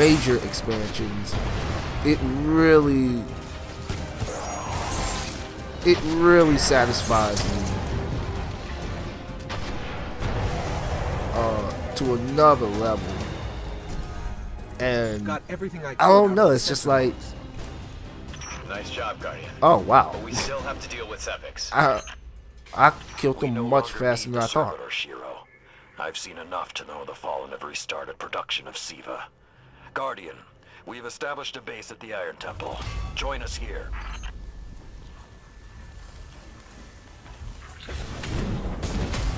major expansions, it really satisfies me to another level. And got everything I don't know, it's just like, nice job, Guardian. oh wow, But we still have to deal with Sepics. I killed We them no much longer faster need than I the thought. servitor, Shiro. I've seen enough to know the Fallen have restarted production of Siva. Guardian, we've established a base at the Iron Temple. Join us here.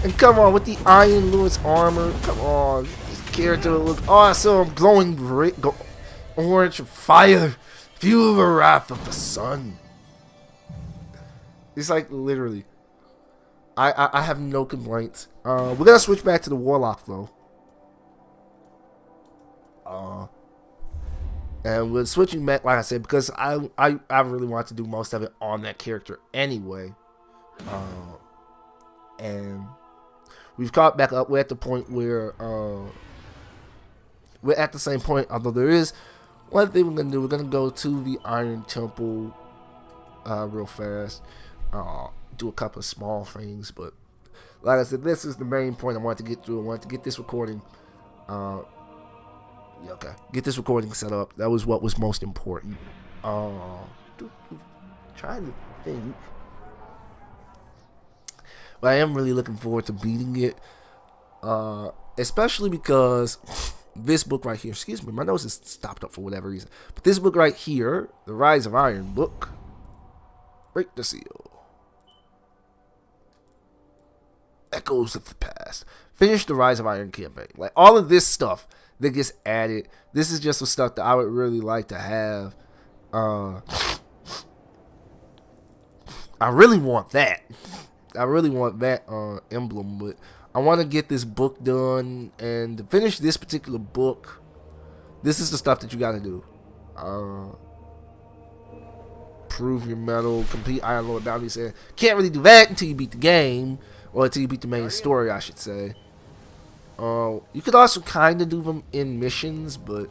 And come on, with the Iron Lord's armor, come on, this character look awesome, glowing orange fire, fuel the wrath of the sun. It's like literally, I have no complaints. We're gonna switch back to the Warlock though. And we're switching back, like I said, because I really want to do most of it on that character anyway. And we've caught back up. We're at the point where we're at the same point. Although there is one thing we're gonna do. We're gonna go to the Iron Temple real fast. Do a couple of small things, but like I said, this is the main point I wanted to get through. I wanted to get this recording. Okay, get this recording set up. That was what was most important. Trying to think. But I am really looking forward to beating it. Especially because this book right here, excuse me, my nose is stopped up for whatever reason. But this book right here, The Rise of Iron book, break the seal. Echoes of the past. Finish the Rise of Iron campaign. Like all of this stuff that gets added. This is just the stuff that I would really like to have. I really want that. I really want that emblem, but I want to get this book done and to finish this particular book. This is the stuff that you got to do. Prove your metal, complete Iron Lord bounties. And can't really do that until you beat the game, or until you beat the main story, I should say. You could also kind of do them in missions, but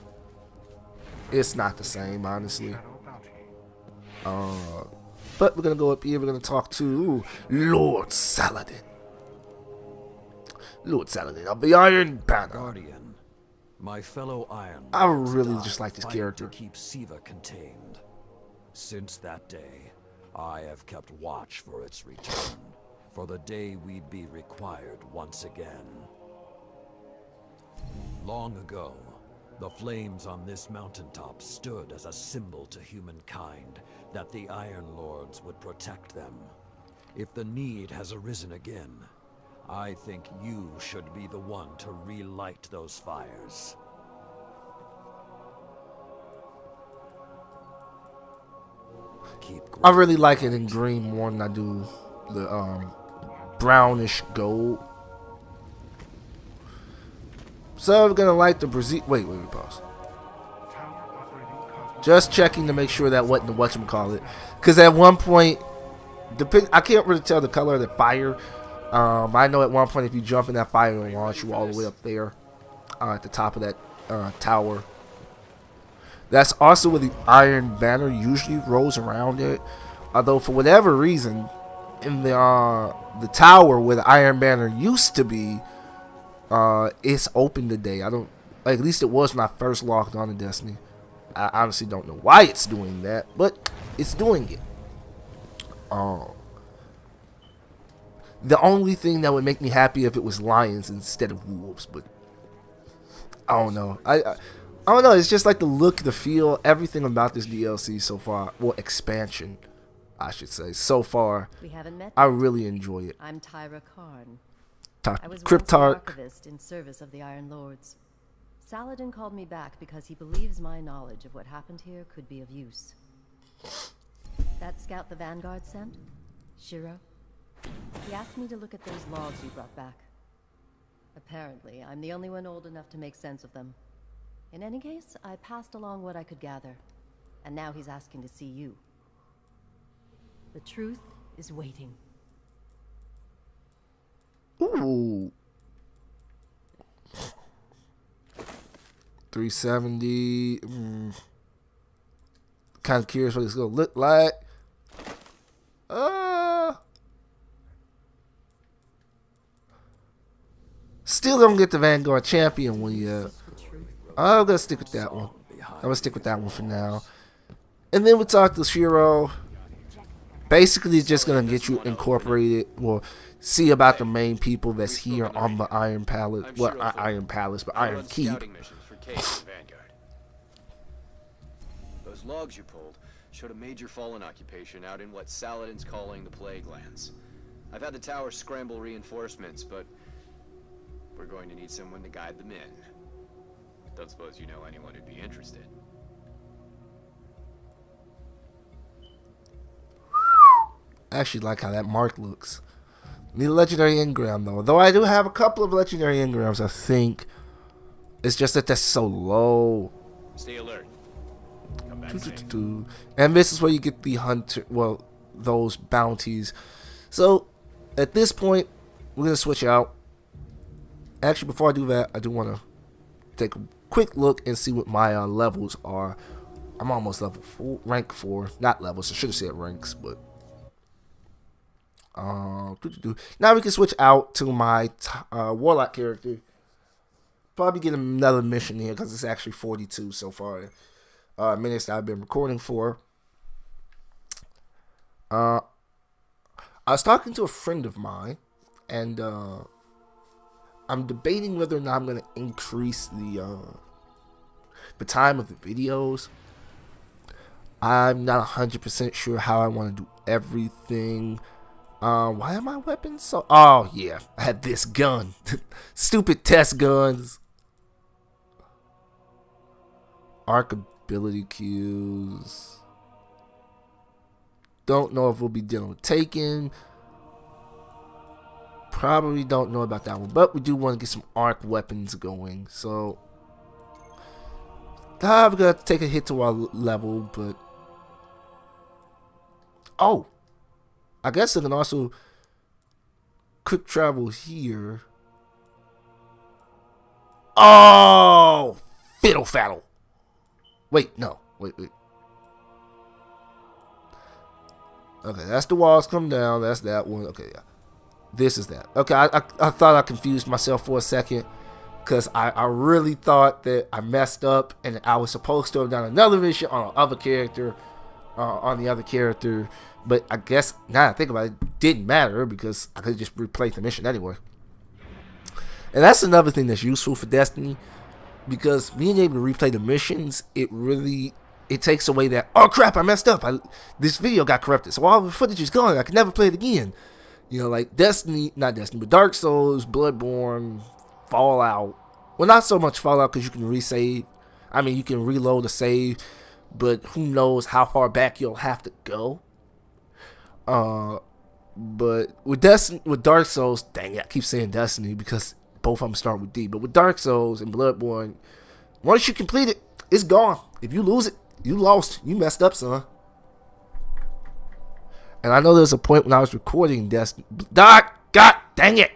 it's not the same, honestly. But we're going to go up here. We're going to talk to Lord Saladin. Lord Saladin of the Iron Banner. Guardian, my fellow Iron I Lords really died just like this fighting character. to keep Siva contained. Since that day, I have kept watch for its return, for the day we'd be required once again. Long ago, the flames on this mountaintop stood as a symbol to humankind that the Iron Lords would protect them. If the need has arisen again, I think you should be the one to relight those fires. I really like it in green more than I do the brownish gold. So we're gonna light the Brazil. Wait, pause. Just checking to make sure that wasn't the whatchamacallit. Because at one point, I can't really tell the color of the fire. I know at one point if you jump in that fire, it'll launch you all the way up there at the top of that tower. That's also where the Iron Banner usually rolls around it. Although for whatever reason, in the tower where the Iron Banner used to be, it's open today. At least it was when I first logged on to Destiny. I honestly don't know why it's doing that, but it's doing it. The only thing that would make me happy if it was lions instead of wolves, but I don't know. I don't know. It's just like the look, the feel, everything about this DLC so far, well, expansion, I should say, so far. We haven't met. I really enjoy it. I'm Tyra Karn. I was once an Cryptarch. archivist in service of the Iron Lords. Saladin called me back because he believes my knowledge of what happened here could be of use. That scout the Vanguard sent? Shiro? He asked me to look at those logs you brought back. Apparently, I'm the only one old enough to make sense of them. In any case, I passed along what I could gather. And now he's asking to see you. The truth is waiting. Ooh. 370. Kind of curious what it's gonna look like. Still don't get the Vanguard Champion one yet. I'm gonna stick with that one. I'm gonna stick with that one for now. And then we talk to Shiro. Basically, it's just gonna get you incorporated. Well, see about the main people that's here on the Iron Palace. Well, not Iron Palace, but Iron Keep. Those logs you pulled showed a major fallen occupation out in what Saladin's calling the Plague Lands. I've had the tower scramble reinforcements, but we're going to need someone to guide them in. Don't suppose you know anyone who'd be interested. I actually like how that mark looks. Need a legendary engram though. Though I do have a couple of legendary engrams, I think. It's just that that's so low. Stay alert. Come back soon. And this is where you get the hunter, well, those bounties. So, at this point, we're going to switch out. Actually, before I do that, I do want to take a quick look and see what my levels are. I'm almost level 4, rank 4. Not levels, I should have said ranks, but... Now we can switch out to my Warlock character. Probably get another mission here because it's actually 42 so far. Minutes that I've been recording for. I was talking to a friend of mine, and I'm debating whether or not I'm going to increase the time of the videos. I'm not 100% sure how I want to do everything. Why are my weapons so... Oh, yeah. I had this gun. Stupid test guns. Arc ability queues. Don't know if we'll be dealing with Taken. Probably don't know about that one. But we do want to get some arc weapons going. So... I'm going to take a hit to our level, but... Oh! I guess I can also quick travel here. Oh! Fiddle faddle. Wait, no. Wait. Okay, that's the walls come down. That's that one. Okay, yeah. This is that. Okay, I thought I confused myself for a second. Because I really thought that I messed up. And I was supposed to have done another mission on the other character. But I guess, now I think about it, it didn't matter because I could just replay the mission anyway. And that's another thing that's useful for Destiny. Because being able to replay the missions, it takes away that, oh crap, I messed up. This video got corrupted. So all the footage is gone. I can never play it again. You know, like not Destiny, but Dark Souls, Bloodborne, Fallout. Well, not so much Fallout because you can resave. I mean, you can reload a save. But who knows how far back you'll have to go. But with Dark Souls, dang it, I keep saying Destiny because both of them start with D. But with Dark Souls and Bloodborne, once you complete it, it's gone. If you lose it, you lost. You messed up, son. And I know there's a point when I was recording Destiny. God dang it!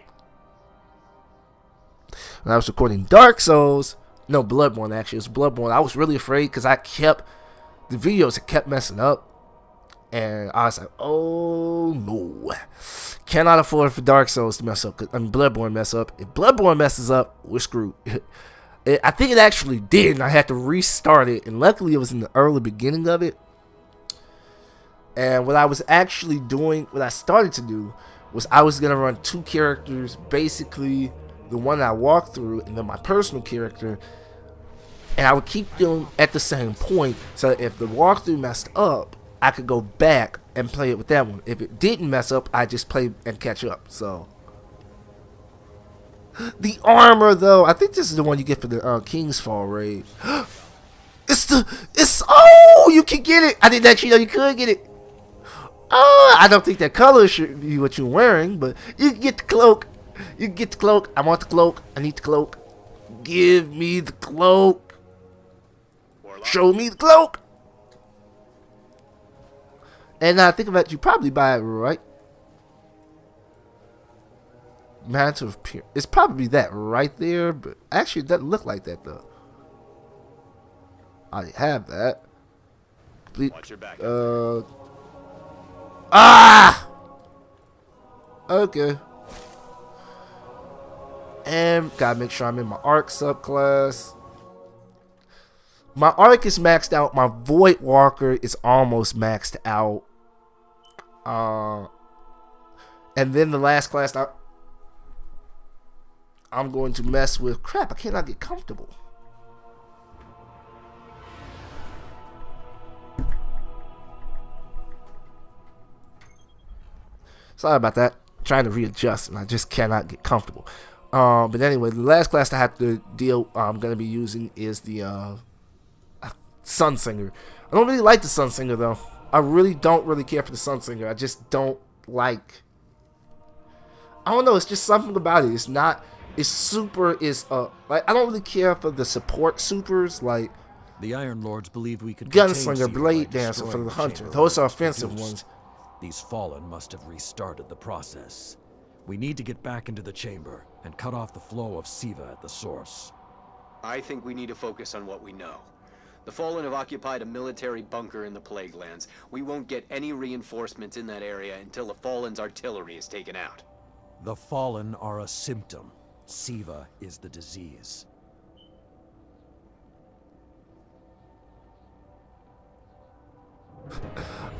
When I was recording Dark Souls, no, Bloodborne actually, it was Bloodborne. I was really afraid because the videos kept messing up. And I was like, oh no. Cannot afford for Dark Souls to mess up. Bloodborne mess up. If Bloodborne messes up, we're screwed. I think it actually did. And I had to restart it. And luckily it was in the early beginning of it. And what I was actually doing, what I started to do, was I was going to run 2 characters. Basically, the one I walked through and then my personal character. And I would keep them at the same point. So if the walkthrough messed up, I could go back and play it with that one. If it didn't mess up, I just play and catch up. So the armor, though, I think this is the one you get for the King's Fall raid. Oh, you can get it. I didn't actually know you could get it. I don't think that color should be what you're wearing, but you can get the cloak. You can get the cloak. I want the cloak. I need the cloak. Give me the cloak. Show me the cloak. And now I think about it, you probably buy it, right? Mantle of Pure. It's probably that right there, but actually it doesn't look like that though. I have that. Watch your back. Ah! Okay. And gotta make sure I'm in my arc subclass. My arc is maxed out. My void walker is almost maxed out. And then the last class I'm going to mess with. Crap, I cannot get comfortable. Sorry about that. I'm trying to readjust and I just cannot get comfortable. But anyway, the last class I have to I'm going to be using is the Sunsinger. I don't really like the Sunsinger though. I really don't really care for the Sunsinger. I just don't like. I don't know. It's just something about it. It's not. It's super. Like I don't really care for the support supers like. The Iron Lords believe we could Gunslinger, Blade Dancer for the Hunter. Those are offensive ones. These Fallen must have restarted the process. We need to get back into the chamber and cut off the flow of Siva at the source. I think we need to focus on what we know. The Fallen have occupied a military bunker in the Plague Lands. We won't get any reinforcements in that area until the Fallen's artillery is taken out. The Fallen are a symptom. Siva is the disease.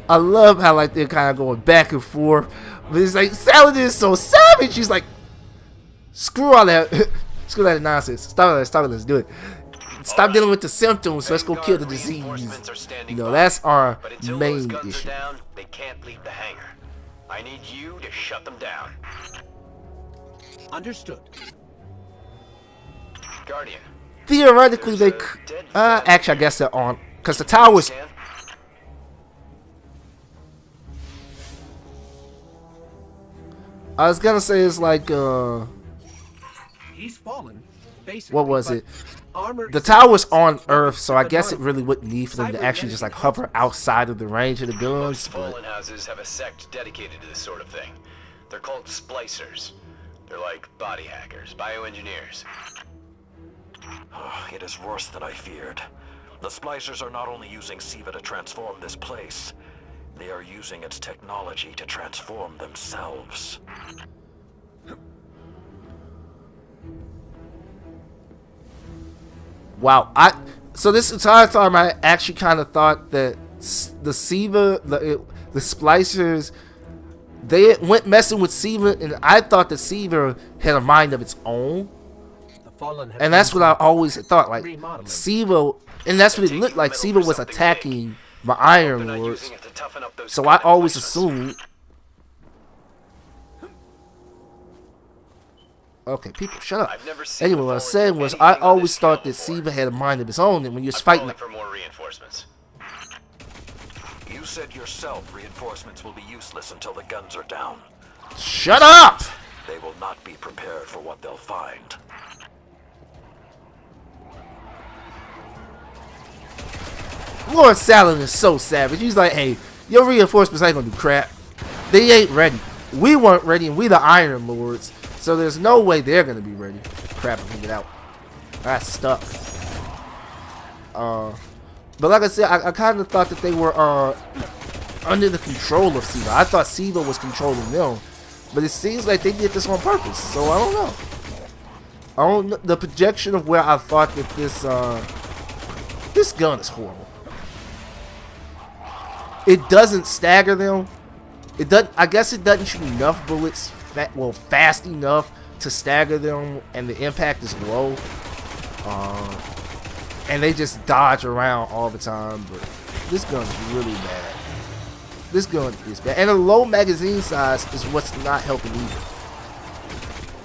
I love how like they're kind of going back and forth, but it's like Saladin is so savage. She's like, screw all that, screw that nonsense. Stop it. Let's do it. Stop dealing with the symptoms. Let's go kill the disease. You know, that's our main issue. Down, they can't leave the hangar. I need you to shut them down. Understood. Guardian. Theoretically, they actually I guess they're on because the tower's. I was gonna say it's like He's fallen. Basically, what was it? Armor The tower's on Earth, so I guess it really wouldn't need for them to actually just like hover outside of the range of the guns. Most But Fallen houses have a sect dedicated to this sort of thing. They're called splicers. They're like body hackers, bioengineers. It is worse than I feared. The splicers are not only using Siva to transform this place, they are using its technology to transform themselves. wow, so this entire time I actually kind of thought that the Siva, the splicers, they went messing with Siva, and I thought that Siva had a mind of its own. The fallen have And that's what I always thought, like remodeling. Siva, and that's what it looked like. Siva was attacking my Iron They're not Lords, using it to toughen up those so I cannon always flechas. assumed. Okay, people, shut up. I've never seen Anyway, the what I was Fallen saying do was I anything on always this thought scale that before. Siva had a mind of his own, and when you're I'm fighting, calling for more reinforcements. You said yourself reinforcements will be useless until the guns are down. shut up! They will not be prepared for what they'll find. Lord Saladin is so savage. He's like, hey, your reinforcements ain't gonna do crap. They ain't ready. We weren't ready, and we the Iron Lords, so there's no way they're gonna be ready. Crap, I can get out. I got stuck. But like I said, I kind of thought that they were under the control of Siva. I thought Siva was controlling them, but it seems like they did this on purpose. So I don't know. I don't know. The projection of where I thought that this gun is horrible. It doesn't stagger them. It doesn't. I guess it doesn't shoot enough bullets fast enough to stagger them, and the impact is low. And they just dodge around all the time. But this gun's really bad. This gun is bad, and a low magazine size is what's not helping either.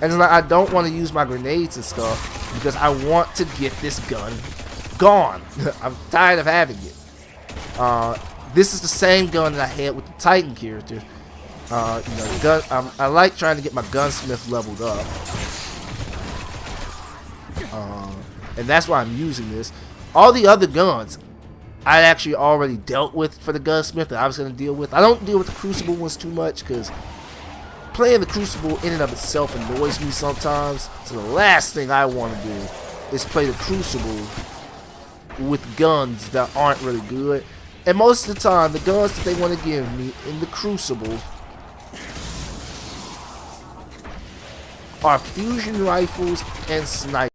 And it's like I don't want to use my grenades and stuff because I want to get this gun gone. I'm tired of having it. This is the same gun that I had with the Titan character. You know, I like trying to get my gunsmith leveled up. And that's why I'm using this. All the other guns I actually already dealt with for the gunsmith that I was going to deal with. I don't deal with the Crucible ones too much because playing the Crucible in and of itself annoys me sometimes. So the last thing I want to do is play the Crucible with guns that aren't really good. And most of the time, the guns that they want to give me in the Crucible are fusion rifles and snipers.